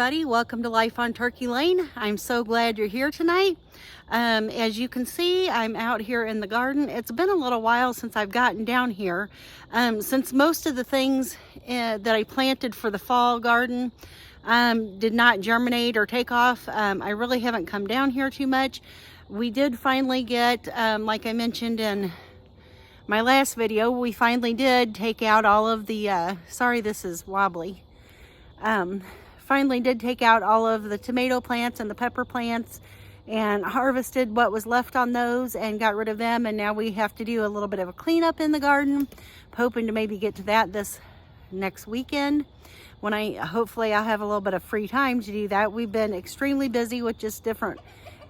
everybody, welcome to Life on Turkey Lane. I'm so glad you're here tonight. As you can see, I'm out here in the garden. It's been a little while since I've gotten down here. Since most of the things that I planted for the fall garden did not germinate or take off, I really haven't come down here too much. We did finally get, like I mentioned in my last video, we finally did take out all of the, sorry this is wobbly, finally did take out all of the tomato plants and the pepper plants and harvested what was left on those and got rid of them. And now we have to do a little bit of a cleanup in the garden. Hoping to maybe get to that this next weekend when hopefully I'll have a little bit of free time to do that. We've been extremely busy with just different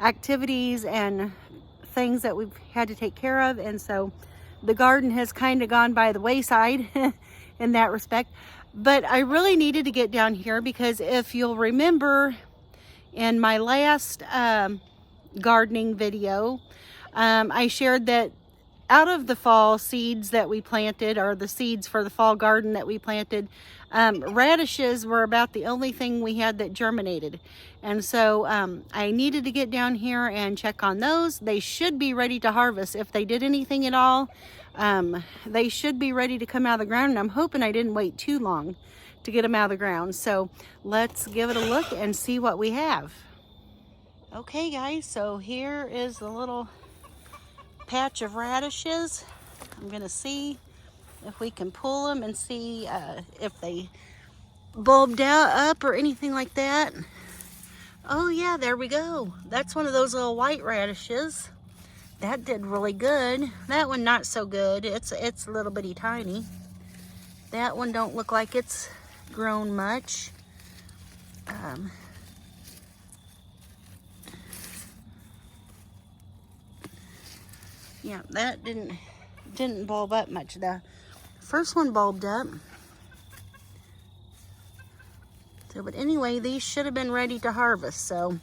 activities and things that we've had to take care of. And so the garden has kind of gone by the wayside in that respect. But I really needed to get down here because if you'll remember in my last gardening video, I shared that out of the fall seeds that we planted, or the seeds for the fall garden that we planted, radishes were about the only thing we had that germinated. And so I needed to get down here and check on those. They should be ready to harvest. If they did anything at all, they should be ready to come out of the ground. And I'm hoping I didn't wait too long to get them out of the ground. So let's give it a look and see what we have. Okay guys, so here is the little patch of radishes. I'm gonna see if we can pull them and see if they bulbed up or anything like that. Oh yeah, there we go. That's one of those little white radishes. That did really good. That one not so good. It's a little bitty tiny. That one don't look like it's grown much. Yeah, that didn't bulb up much. The first one bulbed up. So, but anyway, these should have been ready to harvest. So,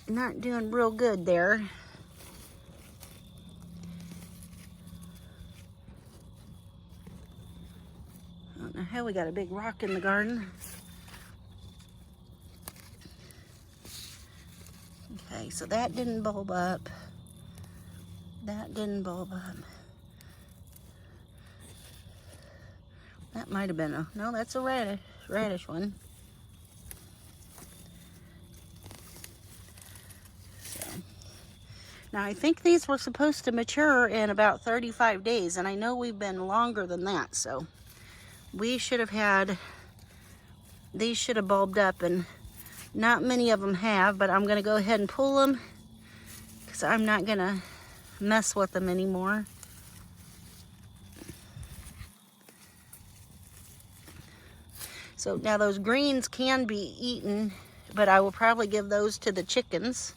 not doing real good there. I don't know how we got a big rock in the garden. Okay, so that didn't bulb up. That didn't bulb up. That might have been no, that's a radish one. So, now I think these were supposed to mature in about 35 days, and I know we've been longer than that, so we should have had, these should have bulbed up, and not many of them have, but I'm going to go ahead and pull them because I'm not going to mess with them anymore. So now those greens can be eaten, but I will probably give those to the chickens.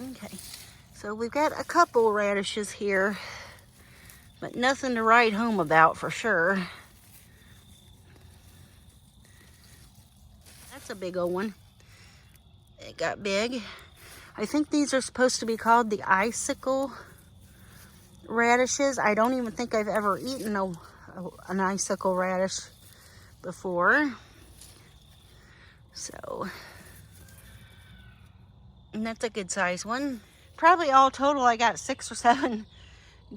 Okay, so we've got a couple radishes here, but nothing to write home about for sure. That's a big old one. It got big. I think these are supposed to be called the icicle radishes. I don't even think I've ever eaten an icicle radish before. So, and that's a good size one. Probably all total I got 6 or 7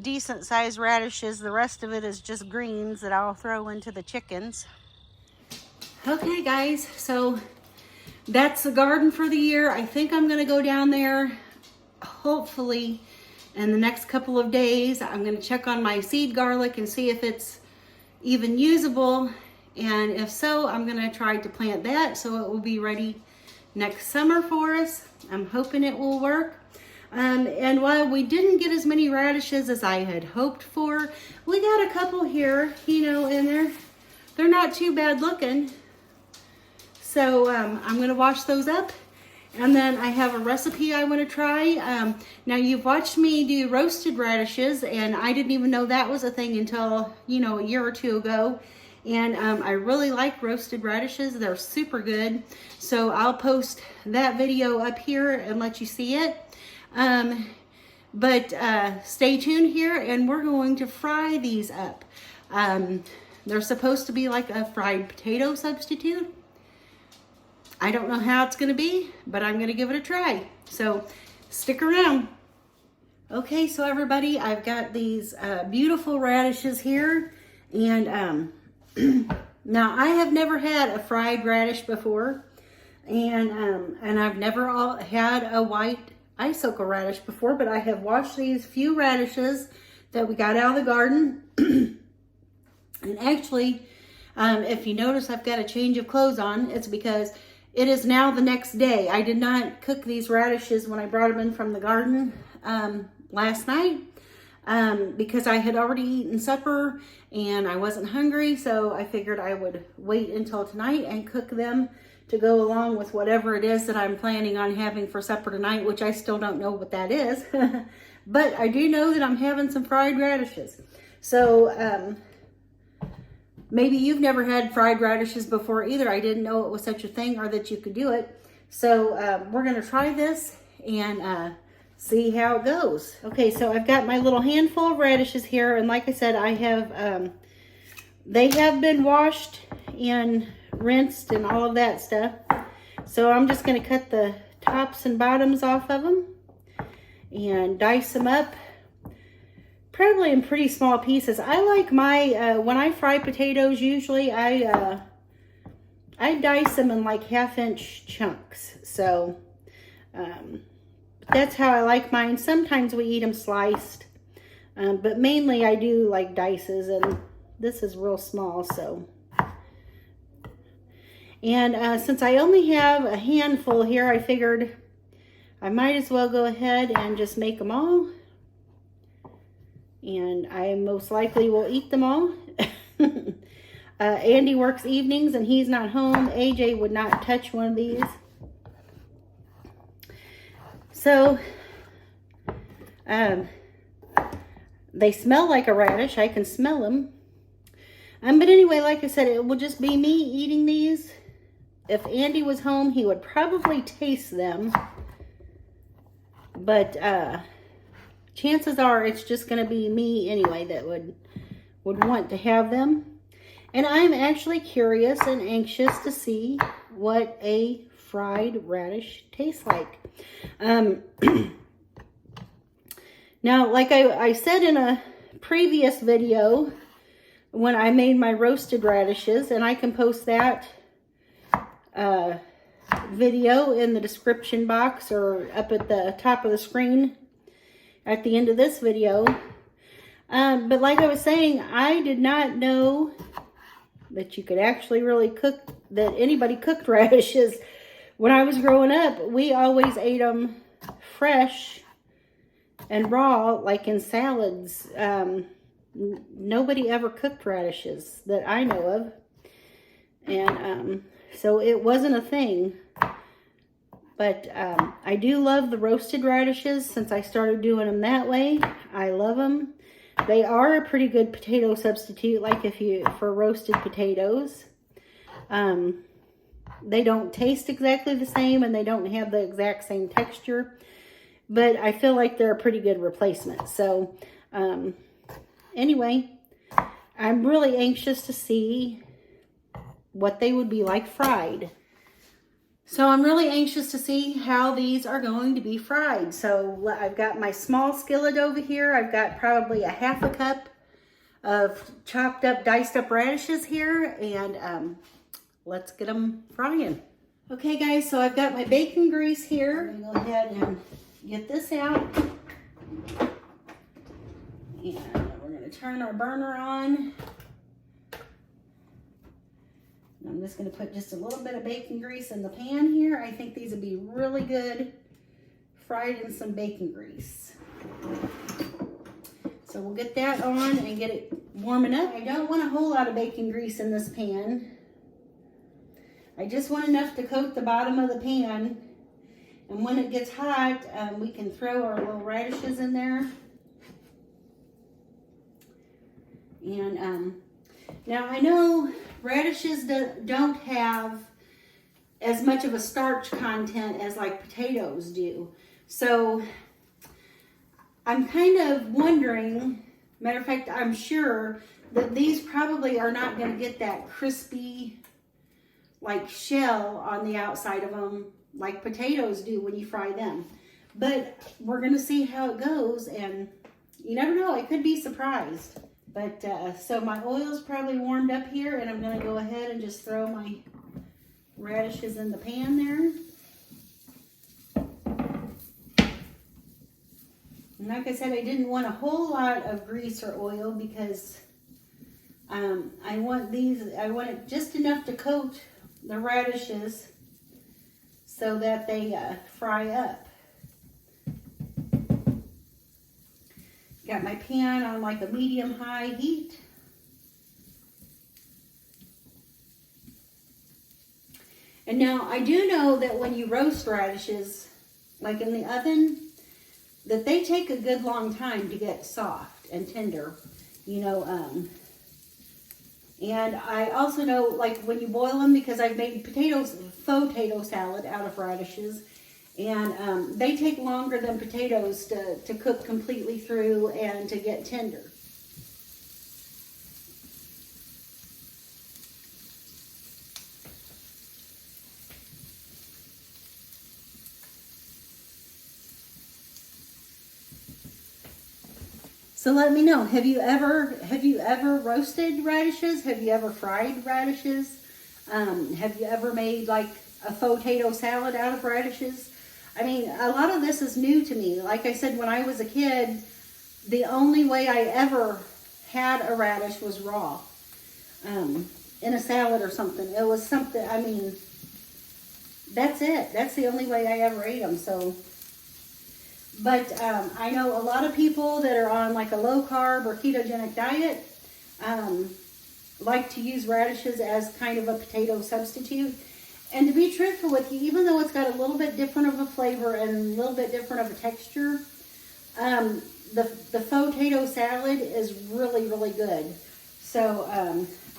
decent sized radishes. The rest of it is just greens that I'll throw into the chickens. Okay guys, so that's the garden for the year. I think I'm gonna go down there hopefully in the next couple of days. I'm gonna check on my seed garlic and see if it's even usable, and if so, I'm gonna try to plant that so it will be ready next summer for us. I'm hoping it will work. And while we didn't get as many radishes as I had hoped for, we got a couple here, you know, and they're not too bad looking. So I'm gonna wash those up, and then I have a recipe I wanna try. Now you've watched me do roasted radishes, and I didn't even know that was a thing until, you know, a year or two ago. And I really like roasted radishes. They're super good. So I'll post that video up here and let you see it. But stay tuned here, and we're going to fry these up. They're supposed to be like a fried potato substitute. I don't know how it's gonna be, but I'm gonna give it a try. So stick around. Okay, so everybody, I've got these beautiful radishes here. And now I have never had a fried radish before. And I've never had a white icicle radish before, but I have washed these few radishes that we got out of the garden. And actually, if you notice I've got a change of clothes on, it's because it is now the next day. I did not cook these radishes when I brought them in from the garden last night because I had already eaten supper and I wasn't hungry, so I figured I would wait until tonight and cook them to go along with whatever it is that I'm planning on having for supper tonight, which I still don't know what that is. But I do know that I'm having some fried radishes. So maybe you've never had fried radishes before either. I didn't know it was such a thing or that you could do it. So we're gonna try this and see how it goes. Okay, so I've got my little handful of radishes here, and like I said, I have they have been washed and rinsed and all of that stuff. So I'm just going to cut the tops and bottoms off of them and dice them up, probably in pretty small pieces. I like my when I fry potatoes, usually I dice them in like 1/2-inch chunks. So that's how I like mine. Sometimes we eat them sliced, but mainly I do like dices, and this is real small. So, and since I only have a handful here, I figured I might as well go ahead and just make them all. And I most likely will eat them all. Andy works evenings and he's not home. AJ would not touch one of these. So, they smell like a radish. I can smell them. But anyway, like I said, it will just be me eating these. If Andy was home, he would probably taste them. But chances are it's just going to be me anyway that would want to have them. And I'm actually curious and anxious to see what a fried radish tastes like. Now, like I said in a previous video, when I made my roasted radishes, and I can post that video in the description box or up at the top of the screen at the end of this video. But like I was saying, I did not know that you could actually really cook, that anybody cooked radishes. When I was growing up, we always ate them fresh and raw, like in salads. Nobody ever cooked radishes that I know of. And so it wasn't a thing. But I do love the roasted radishes since I started doing them that way. I love them. They are a pretty good potato substitute, like for roasted potatoes. They don't taste exactly the same and they don't have the exact same texture, but I feel like they're a pretty good replacement. So anyway, I'm really anxious to see what they would be like fried. So I'm really anxious to see how these are going to be fried. So I've got my small skillet over here. I've got probably a 1/2 cup of chopped up, diced up radishes here, and let's get them frying. Okay guys, so I've got my bacon grease here. I'm gonna go ahead and get this out. And we're gonna turn our burner on. I'm just going to put just a little bit of bacon grease in the pan here. I think these would be really good fried in some bacon grease. So we'll get that on and get it warming up. I don't want a whole lot of bacon grease in this pan. I just want enough to coat the bottom of the pan. And when it gets hot, we can throw our little radishes in there. And now I know radishes don't have as much of a starch content as like potatoes do. So I'm kind of wondering, matter of fact, I'm sure that these probably are not going to get that crispy like shell on the outside of them like potatoes do when you fry them. But we're going to see how it goes, and you never know, I could be surprised. But so my oil's probably warmed up here, and I'm going to go ahead and just throw my radishes in the pan there. And like I said, I didn't want a whole lot of grease or oil because I want it just enough to coat the radishes so that they fry up. Got my pan on like a medium-high heat. And now I do know that when you roast radishes, like in the oven, that they take a good long time to get soft and tender, you know. And I also know, like when you boil them, because I've made faux potato salad out of radishes, and they take longer than potatoes to cook completely through and to get tender. So let me know, have you ever roasted radishes? Have you ever fried radishes? Have you ever made like a faux potato salad out of radishes? I mean, a lot of this is new to me. Like I said, when I was a kid, the only way I ever had a radish was raw, in a salad or something. It was something, I mean, that's it. That's the only way I ever ate them. So, but I know a lot of people that are on like a low carb or ketogenic diet like to use radishes as kind of a potato substitute. And to be truthful with you, even though it's got a little bit different of a flavor and a little bit different of a texture, the faux potato salad is really, really good. So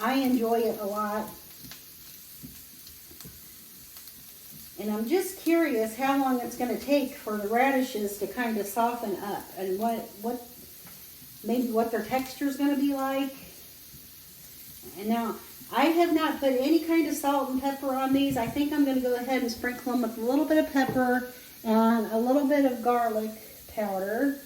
I enjoy it a lot. And I'm just curious how long it's going to take for the radishes to kind of soften up, and maybe what their texture is going to be like. And now, I have not put any kind of salt and pepper on these. I think I'm going to go ahead and sprinkle them with a little bit of pepper and a little bit of garlic powder.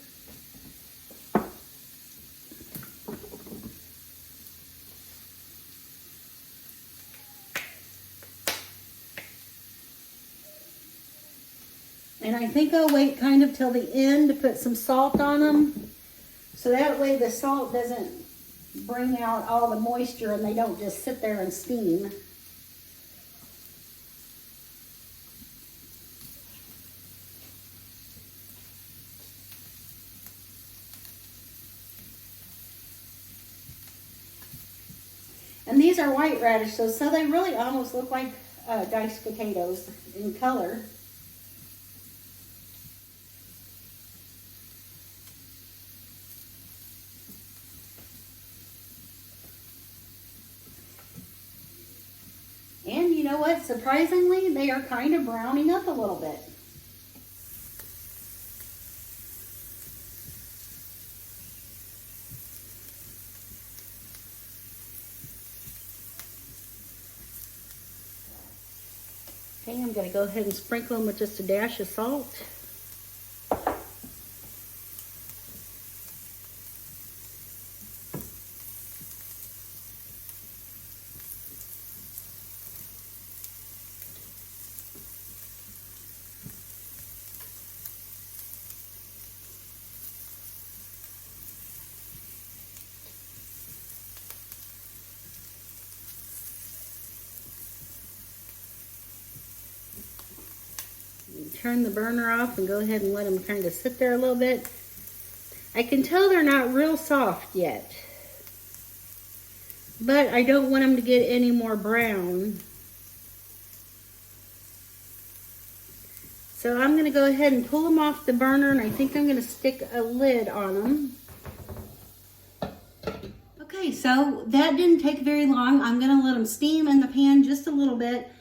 And I think I'll wait kind of till the end to put some salt on them, so that way the salt doesn't bring out all the moisture and they don't just sit there and steam. And these are white radishes, so they really almost look like diced potatoes in color. And you know what? Surprisingly, they are kind of browning up a little bit. Okay, I'm going to go ahead and sprinkle them with just a dash of salt. Turn the burner off and go ahead and let them kind of sit there a little bit. I can tell they're not real soft yet, but I don't want them to get any more brown. So I'm going to go ahead and pull them off the burner, and I think I'm going to stick a lid on them. Okay, so that didn't take very long. I'm going to let them steam in the pan just a little bit.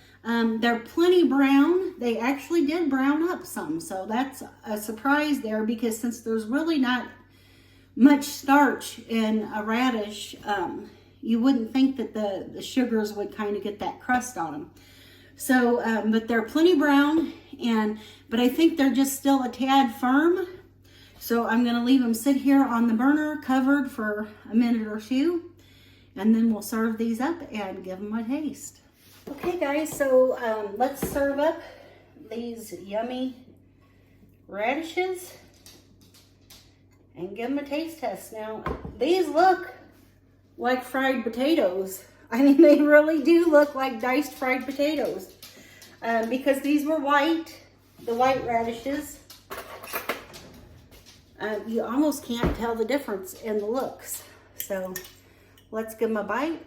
They're plenty brown. They actually did brown up some, so that's a surprise there, because since there's really not much starch in a radish, you wouldn't think that the sugars would kind of get that crust on them. So, but they're plenty brown, but I think they're just still a tad firm. So I'm gonna leave them sit here on the burner covered for a minute or two, and then we'll serve these up and give them a taste. Okay guys, so let's serve up these yummy radishes and give them a taste test. Now, these look like fried potatoes. I mean, they really do look like diced fried potatoes, because these were white, the white radishes. You almost can't tell the difference in the looks. So let's give them a bite.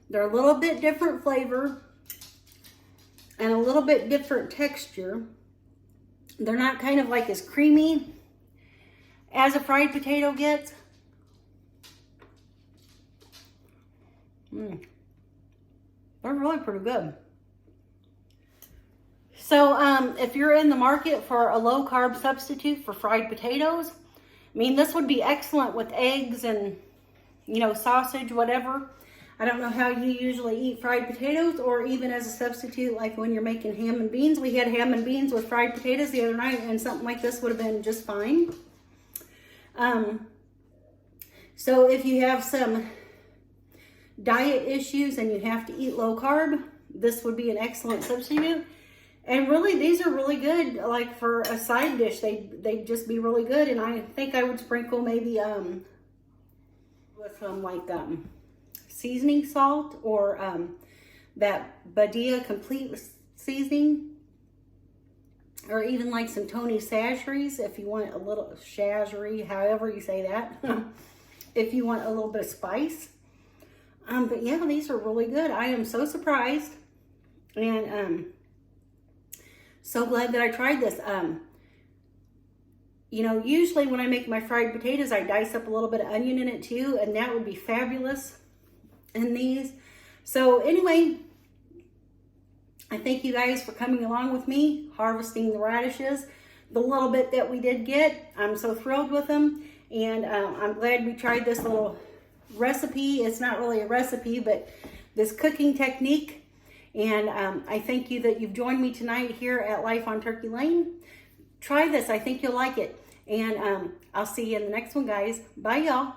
They're a little bit different flavor and a little bit different texture. They're not kind of like as creamy as a fried potato gets. They're really pretty good. So if you're in the market for a low carb substitute for fried potatoes, I mean, this would be excellent with eggs and, you know, sausage, whatever. I don't know how you usually eat fried potatoes, or even as a substitute, like when you're making ham and beans. We had ham and beans with fried potatoes the other night, and something like this would have been just fine. So if you have some diet issues and you have to eat low carb, this would be an excellent substitute. And really, these are really good, like for a side dish. They'd just be really good. And I think I would sprinkle maybe with some like seasoning salt, or that Badia complete seasoning, or even like some Tony Chachere's if you want a little Chachere's, however you say that, if you want a little bit of spice. But yeah, these are really good. I am so surprised, and so glad that I tried this. You know, usually when I make my fried potatoes, I dice up a little bit of onion in it too, and that would be fabulous in these. So anyway, I thank you guys for coming along with me, harvesting the radishes. The little bit that we did get, I'm so thrilled with them, and I'm glad we tried this little recipe. It's not really a recipe, but this cooking technique. And I thank you that you've joined me tonight here at Life on Turkey Lane. Try this. I think you'll like it. And I'll see you in the next one, guys. Bye, y'all.